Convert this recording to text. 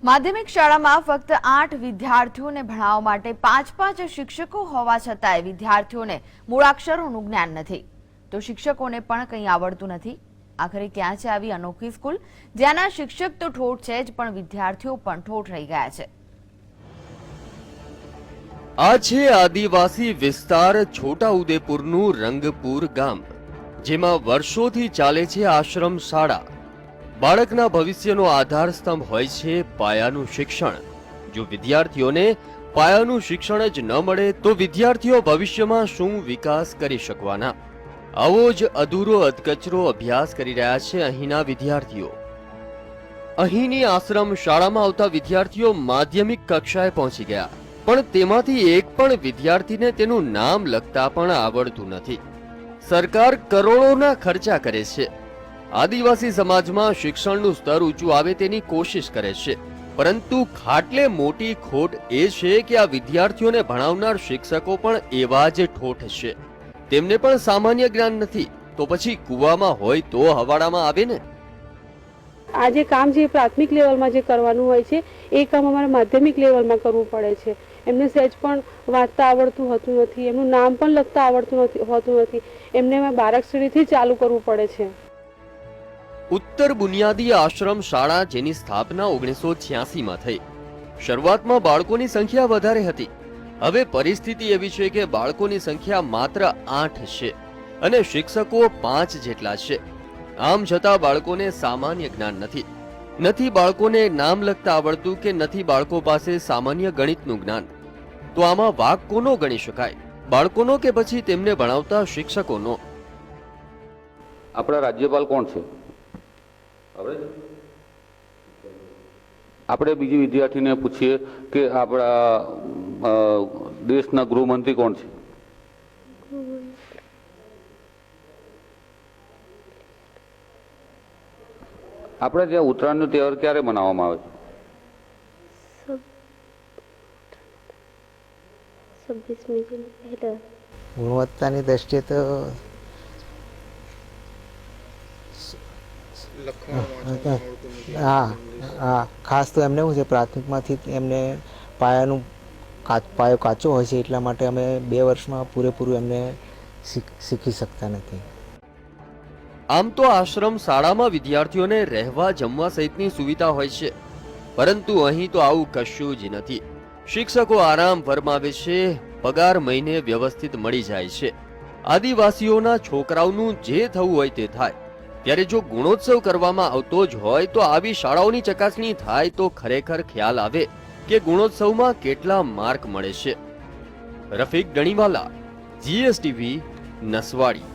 માધ્યમિક શાળામાં ફક્ત 8 વિદ્યાર્થીઓને ભણાવવા માટે 5 શિક્ષકો હોવા છતાંય વિદ્યાર્થીઓને મૂળાક્ષરોનું જ્ઞાન નથી, તો શિક્ષકોને પણ કંઈ આવડતું નથી। આખરે ક્યાં છે આવી અનોખી સ્કૂલ જ્યાંના શિક્ષક તો ઠોઠ છે જ પણ વિદ્યાર્થીઓ પણ ઠોઠ રહી ગયા છે। આ છે આદિવાસી વિસ્તાર છોટાઉદેપુરનું રંગપુર ગામ, જેમાં વર્ષોથી ચાલે છે આશ્રમ શાળા। બાળકના ભવિષ્યનો આધારસ્તંભ હોય છે પાયાનું શિક્ષણ। જો વિદ્યાર્થીઓને પાયાનું શિક્ષણ જ ન મળે તો વિદ્યાર્થીઓ ભવિષ્યમાં શું વિકાસ કરી શકવાના? આવો જ અધૂરો અધકચરો અભ્યાસ કરી રહ્યા છે અહીંના વિદ્યાર્થીઓ। અહીંની આશ્રમ શાળામાં આવતા વિદ્યાર્થીઓ માધ્યમિક કક્ષાએ પહોંચી ગયા, પણ તેમાંથી એક પણ વિદ્યાર્થીને તેનું નામ લખતા પણ આવડતું નથી। સરકાર કરોડોના ખર્ચા કરે છે, આદિવાસી સમાજમાં શિક્ષણનું સ્તર ઊંચું આવે તેની કોશિશ કરે છે, પરંતુ ખાટલે મોટી ખોટ એ છે કે આ વિદ્યાર્થીઓને ભણાવનાર શિક્ષકો પણ એવા જ ઠોઠ છે। તેમને પણ સામાન્ય જ્ઞાન નથી, તો પછી કૂવામાં હોય તો હવાડામાં આવે ને। આ જે કામ છે પ્રાથમિક લેવલમાં જે કરવાનું હોય છે એ કામ અમારે માધ્યમિક લેવલમાં કરવું પડે છે। એમને સહેજ પણ વાંચતા આવડતું હોતું નથી, એમનું નામ પણ લખતા આવડતું હોતું નથી, એમને બારાક્ષરીથી ચાલુ કરવું પડે છે। ઉત્તર બુનિયાદી આશ્રમ શાળા, જેની સ્થાપના 1986માં થઈ। શરૂઆતમાં બાળકોની સંખ્યા વધારે હતી, હવે પરિસ્થિતિ એવી છે કે બાળકોની સંખ્યા માત્ર 8 છે અને શિક્ષકો 5 જેટલા છે। આમ છતાં બાળકોને સામાન્ય જ્ઞાન નથી બાળકોને નામ લખતા આવડતું કે નથી બાળકો પાસે સામાન્ય ગણિતનું જ્ઞાન। તો આમાં વાક કોનો ગણી શકાય, બાળકોનો કે પછી તેમને ભણાવતા શિક્ષકોનો? આપણા રાજ્યપાલ કોણ છે? આપણે બીજી વિદ્યાર્થીને પૂછીએ કે આપણા દેશના ગૃહમંત્રી કોણ છે? આપણે ત્યાં ઉત્તરાયણનો તહેવાર ક્યારે મનાવવામાં આવે છે? ગુણવત્તાની દ્રષ્ટિએ તો ખાસ તો એમને શું છે, પ્રાથમિકમાંથી એમને પાયો કાચો હોય છે, એટલા માટે અમે 2 વર્ષમાં પૂરેપૂરું એમને શીખી શકતા નથી। આમ તો આશ્રમ શાળામાં વિદ્યાર્થીઓને રહેવા જમવા સહિતની સુવિધા હોય છે, પરંતુ અહીં તો આવું કશું જ નથી। શિક્ષકો આરામ ફરમાવે છે, પગાર મહિને વ્યવસ્થિત મળી જાય છે। આદિવાસીઓના છોકરાઓનું જે થવું હોય તે થાય, ત્યારે જો ગુણોત્સવ કરવામાં આવતો જ હોય તો આવી શાળાઓની ચકાસણી થાય તો ખરેખર ખ્યાલ આવે કે ગુણોત્સવમાં કેટલા માર્ક મળે છે। રફીક ડણીવાલા, GSTV, નસવાડી।